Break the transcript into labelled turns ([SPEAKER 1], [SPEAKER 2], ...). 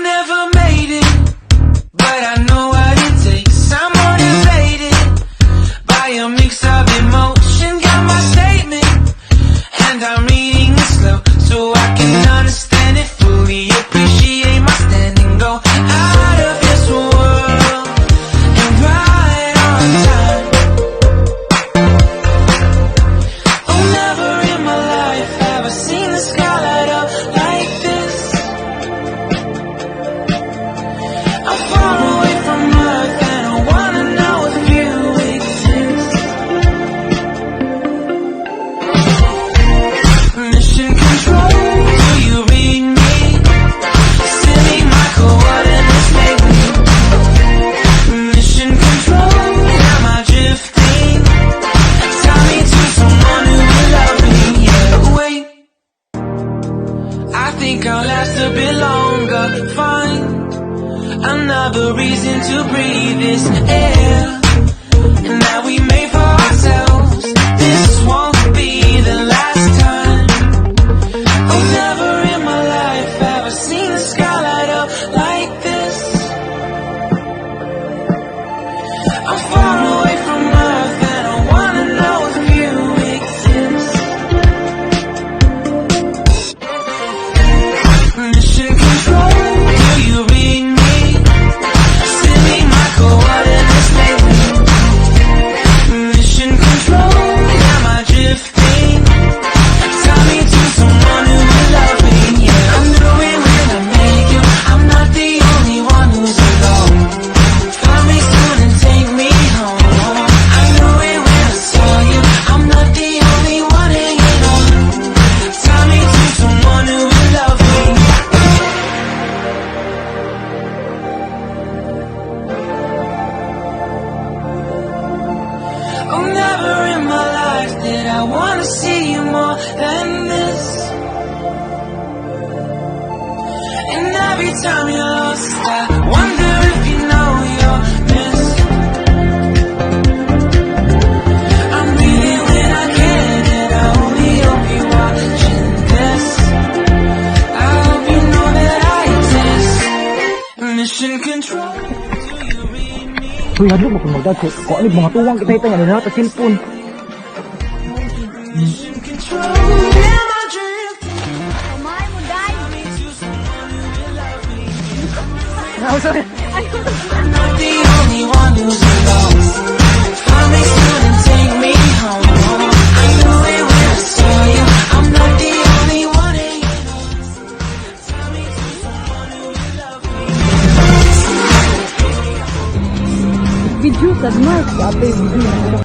[SPEAKER 1] never made it, but I know what it takes. I'm motivated by a mix of emotion. Got my statement, and I'm reading it slow so I can understand it fully. Appreciate my stand and go out of this world and ride on time. Oh, never in my life have I seen the sky light up like this. I'm far away from Earth and I wanna know if you exist. Mission control, do you read me? Send me my coordinates, maybe. Mission control, am I drifting? Tie me to someone who will love me. Yeah, wait, I think I'll last a bit longer. Find another reason to breathe this air that we made for ourselves. This won't be the last time. Oh, never in my life have I seen the sky light up like this. I'm far away from Earth and I wanna know if you exist. Mission control, do you read me? Send me my coordinates, maybe. Mission control, am I drifting? Tie me to someone who will love me. Yeah, I knew it when I met you. I'm not the only one who's alone. Find me soon and take me home. I knew it when I saw you. I'm not the only one hanging on. Tie me to someone who will love me. Oh, never in my life did I wanna see you more than this. And every time you're lost, I wonder if you know you're missed. I'm breathing when I can, and I only hope you're watching this. I hope you know that I exist. Mission control, do you read me?
[SPEAKER 2] Uy, hadlo mo kung magdagko. Kung ano mga tuwang kita ito nga na sa cellphone.
[SPEAKER 1] Mission control, am I drifting?
[SPEAKER 3] Kumain mo, Day.
[SPEAKER 1] To someone who will love me.
[SPEAKER 2] Oh, sorry.
[SPEAKER 1] I'm not the only one who's alone. Find me soon and take me home. I knew it when I saw you. I'm not the only one hanging on. Tell me to someone who will love me.
[SPEAKER 2] Video sa Mark. Ate, video na ako.